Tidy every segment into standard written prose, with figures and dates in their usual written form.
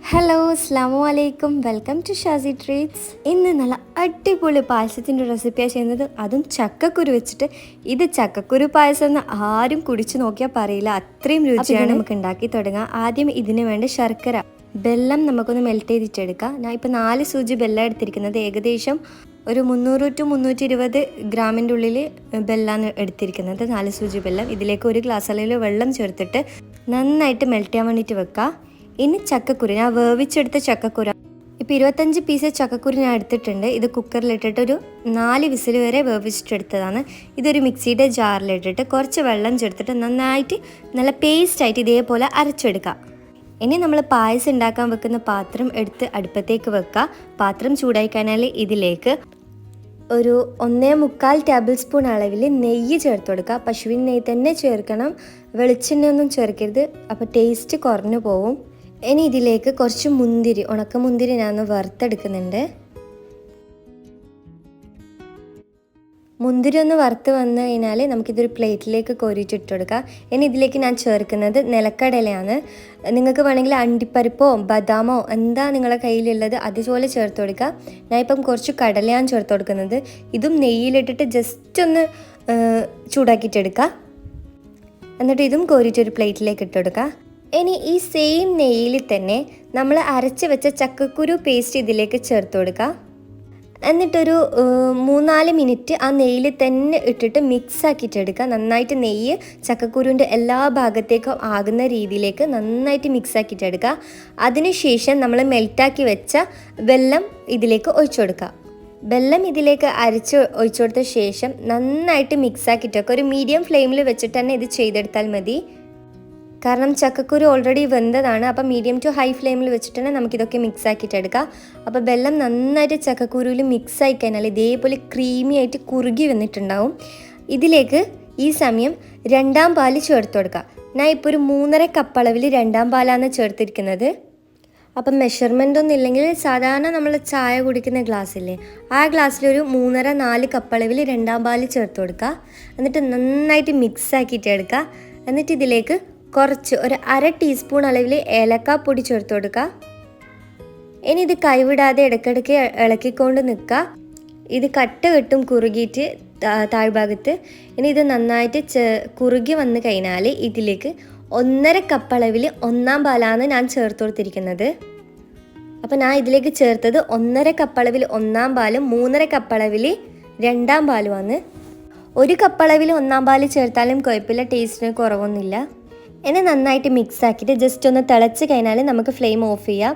Hello അസ്സാമു അലൈക്കും, welcome to ഷാസി treats. ഇന്ന് നല്ല അടിപൊളി പായസത്തിൻ്റെ റെസിപ്പിയാണ് ചെയ്യുന്നത്, അതും ചക്കക്കുരു വെച്ചിട്ട്. ഇത് ചക്കക്കുരു പായസം എന്ന് ആരും കുടിച്ചു നോക്കിയാൽ പറയില്ല, അത്രയും രുചിയാണ്. നമുക്ക് ഉണ്ടാക്കി തുടങ്ങാം. ആദ്യം ഇതിന് വേണ്ട ശർക്കര, ബെല്ലം നമുക്കൊന്ന് മെൽറ്റ് ചെയ്തിട്ടെടുക്കാം. ഞാൻ ഇപ്പോൾ 4 സൂചി ബെല്ലം എടുത്തിരിക്കുന്നത്. ഏകദേശം ഒരു 300 to 320 ഗ്രാമിൻ്റെ ഉള്ളിൽ ബെല്ലാണ് എടുത്തിരിക്കുന്നത്. 4 സൂചി ബെല്ലം. ഇതിലേക്ക് 1 ഗ്ലാസ് അളവിൽ വെള്ളം ചേർത്തിട്ട് നന്നായിട്ട് മെൽറ്റ് ചെയ്യാൻ വേണ്ടിയിട്ട് വെക്കാം. ഇനി ചക്കക്കുരു, ഞാൻ വേവിച്ചെടുത്ത ചക്കക്കുരു, ഇപ്പോൾ 25 പീസ് ചക്കക്കുരു ഞാൻ എടുത്തിട്ടുണ്ട്. ഇത് കുക്കറിലിട്ടിട്ട് ഒരു 4 വിസിൽ വരെ വേവിച്ചിട്ടെടുത്തതാണ്. ഇതൊരു മിക്സിയുടെ ജാറിലിട്ടിട്ട് കുറച്ച് വെള്ളം ചേർത്തിട്ട് നന്നായിട്ട് നല്ല പേസ്റ്റായിട്ട് ഇതേപോലെ അരച്ചെടുക്കാം. ഇനി നമ്മൾ പായസം ഉണ്ടാക്കാൻ വെക്കുന്ന പാത്രം എടുത്ത് അടുപ്പത്തേക്ക് വെക്കുക. പാത്രം ചൂടായി കഴിഞ്ഞാൽ ഇതിലേക്ക് ഒരു 1.25 ടേബിൾ സ്പൂൺ അളവിൽ നെയ്യ് ചേർത്ത് കൊടുക്കുക. പശുവിൻ നെയ്യ് തന്നെ ചേർക്കണം, വെളിച്ചെണ്ണ ഒന്നും ചേർക്കരുത്, അപ്പോൾ ടേസ്റ്റ് കുറഞ്ഞു പോവും. ഇനി ഇതിലേക്ക് കുറച്ച് മുന്തിരി, ഉണക്കമുന്തിരി ഞാൻ വറുത്തെടുക്കുന്നുണ്ട്. മുന്തിരി ഒന്ന് വറുത്ത് വന്നു കഴിഞ്ഞാൽ നമുക്കിതൊരു പ്ലേറ്റിലേക്ക് കോരിയിട്ടിട്ട് കൊടുക്കാം. ഇനി ഇതിലേക്ക് ഞാൻ ചേർക്കുന്നത് നിലക്കടലയാണ്. നിങ്ങൾക്ക് വേണമെങ്കിൽ അണ്ടിപ്പരിപ്പോ ബദാമോ എന്താ നിങ്ങളുടെ കയ്യിലുള്ളത് അതുപോലെ ചേർത്ത് കൊടുക്കുക. ഞാൻ ഇപ്പം കുറച്ച് കടലയാണ് ചേർത്ത് കൊടുക്കുന്നത്. ഇതും നെയ്യിലിട്ടിട്ട് ജസ്റ്റ് ഒന്ന് ചൂടാക്കിയിട്ടെടുക്കുക. എന്നിട്ട് ഇതും കോരിയിട്ടൊരു പ്ലേറ്റിലേക്ക് ഇട്ട് കൊടുക്കുക. ഇനി ഈ സെയിം നെയ്യിൽ തന്നെ നമ്മൾ അരച്ച് വെച്ച ചക്കക്കുരു പേസ്റ്റ് ഇതിലേക്ക് ചേർത്ത് കൊടുക്കുക. എന്നിട്ടൊരു 3-4 മിനിറ്റ് ആ നെയ്യിൽ തന്നെ ഇട്ടിട്ട് മിക്സ് ആക്കിയിട്ടെടുക്കുക. നന്നായിട്ട് നെയ്യ് ചക്കക്കുരുവിൻ്റെ എല്ലാ ഭാഗത്തേക്കും ആകുന്ന രീതിയിലേക്ക് നന്നായിട്ട് മിക്സ് ആക്കിയിട്ടെടുക്കുക. അതിനുശേഷം നമ്മൾ മെൽറ്റാക്കി വെച്ച വെള്ളം ഇതിലേക്ക് ഒഴിച്ചു കൊടുക്കുക. വെള്ളം ഇതിലേക്ക് അരച്ച് ഒഴിച്ചു കൊടുത്ത ശേഷം നന്നായിട്ട് മിക്സ് ആക്കിയിട്ടൊക്കെ ഒരു മീഡിയം ഫ്ലെയിമിൽ വെച്ചിട്ട് തന്നെ ഇത് ചെയ്തെടുത്താൽ മതി. കാരണം ചക്കക്കുരു ഓൾറെഡി വെന്തതാണ്. അപ്പോൾ മീഡിയം ടു ഹൈ ഫ്ലെയിമിൽ വെച്ചിട്ട് തന്നെ നമുക്കിതൊക്കെ മിക്സ് ആക്കിയിട്ടെടുക്കാം. അപ്പോൾ വെള്ളം നന്നായിട്ട് ചക്കക്കുരുവിൽ മിക്സ് ആയി കഴിഞ്ഞാൽ ഇതേപോലെ ക്രീമി ആയിട്ട് കുറുകി വന്നിട്ടുണ്ടാവും. ഇതിലേക്ക് ഈ സമയം 2ാം പാല് ചേർത്ത് കൊടുക്കാം. ഞാൻ ഇപ്പോൾ ഒരു 3.5 കപ്പ് അളവിൽ 2ാം പാലാണ് ചേർത്തിരിക്കുന്നത്. അപ്പം മെഷർമെൻ്റ് ഒന്നും ഇല്ലെങ്കിൽ സാധാരണ നമ്മൾ ചായ കുടിക്കുന്ന ഗ്ലാസ്സില്ലേ, ആ ഗ്ലാസ്സിലൊരു 3.5-4 കപ്പ് അളവിൽ 2ാം പാല് ചേർത്ത് കൊടുക്കുക. എന്നിട്ട് നന്നായിട്ട് മിക്സ് ആക്കിയിട്ട് എടുക്കുക. എന്നിട്ട് ഇതിലേക്ക് കുറച്ച് ഒരു 1/2 ടീസ്പൂൺ അളവിൽ ഏലക്കാപ്പൊടി ചേർത്ത് കൊടുക്കുക. ഇനി ഇത് കൈവിടാതെ ഇടയ്ക്കിടയ്ക്ക് ഇളക്കിക്കൊണ്ട് നിൽക്കുക. ഇത് കെട്ടും കുറുകിയിട്ട് താഴ്ഭാഗത്ത്. ഇനി ഇത് നന്നായിട്ട് കുറുകി വന്നു കഴിഞ്ഞാൽ ഇതിലേക്ക് 1.5 കപ്പ് അളവിൽ 1ാം പാലാണ് ഞാൻ ചേർത്ത് കൊടുത്തിരിക്കുന്നത്. അപ്പോൾ ഞാൻ ഇതിലേക്ക് ചേർത്തത് 1.5 കപ്പ് അളവിൽ 1ാം പാലും 3.5 കപ്പ് അളവിൽ 2ാം പാലുമാണ്. 1 കപ്പ് അളവിൽ 1ാം പാല് ചേർത്താലും കുഴപ്പമില്ല, ടേസ്റ്റിന് കുറവൊന്നുമില്ല. ഇനി നന്നായിട്ട് മിക്സ് ആക്കിയിട്ട് ജസ്റ്റ് ഒന്ന് തിളച്ച് കഴിഞ്ഞാൽ നമുക്ക് ഫ്ലെയിം ഓഫ് ചെയ്യാം.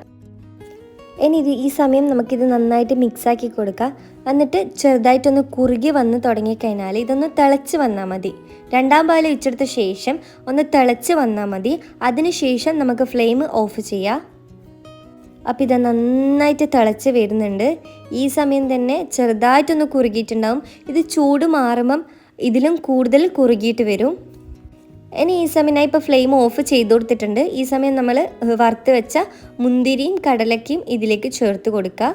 ഇനി ഈ സമയം നമുക്കിത് നന്നായിട്ട് മിക്സ് ആക്കി കൊടുക്കാം. എന്നിട്ട് ചെറുതായിട്ടൊന്ന് കുറുകി വന്ന് തുടങ്ങിക്കഴിഞ്ഞാൽ ഇതൊന്ന് തിളച്ച് വന്നാൽ മതി. 2ാം പാൽ ഒഴിച്ചെടുത്ത ശേഷം ഒന്ന് തിളച്ച് വന്നാൽ മതി. അതിനുശേഷം നമുക്ക് ഫ്ലെയിം ഓഫ് ചെയ്യാം. അപ്പോൾ ഇത് നന്നായിട്ട് തിളച്ച് വരുന്നുണ്ട്. ഈ സമയം തന്നെ ചെറുതായിട്ടൊന്ന് കുറുകിയിട്ടുണ്ടാവും. ഇത് ചൂട് മാറുമ്പം ഇതിലും കൂടുതൽ കുറുകിയിട്ട് വരും. ഇനി ഈ സമയം ഞാൻ ഇപ്പോൾ ഫ്ലെയിം ഓഫ് ചെയ്ത് കൊടുത്തിട്ടുണ്ട്. ഈ സമയം നമ്മൾ വറുത്ത് വെച്ച മുന്തിരിയും കടലക്കയും ഇതിലേക്ക് ചേർത്ത് കൊടുക്കുക.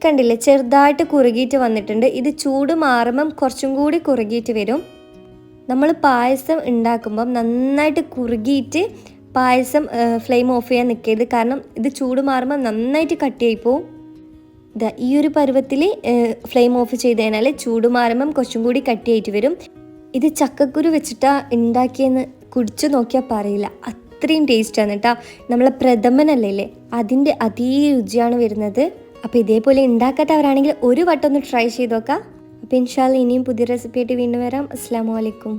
കണ്ടില്ലേ, ചെറുതായിട്ട് കുറുകിയിട്ട് വന്നിട്ടുണ്ട്. ഇത് ചൂട് മാറുമ്പം കുറച്ചും കൂടി കുറുകിയിട്ട് വരും. നമ്മൾ പായസം ഉണ്ടാക്കുമ്പം നന്നായിട്ട് കുറുകിയിട്ട് പായസം ഫ്ലെയിം ഓഫ് ചെയ്യാൻ നിൽക്കരുത്. കാരണം ഇത് ചൂട് മാറുമ്പം നന്നായിട്ട് കട്ടിയായി പോവും. ഈ ഒരു പരുവത്തിൽ ഫ്ലെയിം ഓഫ് ചെയ്ത് കഴിഞ്ഞാൽ ചൂട് മാറുമ്പം കുറച്ചും കൂടി കട്ടിയായിട്ട് വരും. ഇത് ചക്കക്കുരു വെച്ചിട്ടാ ഉണ്ടാക്കിയെന്ന് കുടിച്ചു നോക്കിയാൽ പറയില്ല, അത്രയും ടേസ്റ്റാണ് കേട്ടോ. നമ്മളെ പ്രഥമനല്ലേ, അതിൻ്റെ അതേ രുചിയാണ് വരുന്നത്. അപ്പോൾ ഇതേപോലെ ഉണ്ടാക്കാത്തവരാണെങ്കിൽ ഒരു വട്ടം ഒന്ന് ട്രൈ ചെയ്ത് നോക്കാം. അപ്പോൾ ഇൻഷാ അല്ലാഹ് ഇനിയും പുതിയ റെസിപ്പി ആയിട്ട് വീണ്ടും വരാം. അസ്സലാമു അലൈക്കും.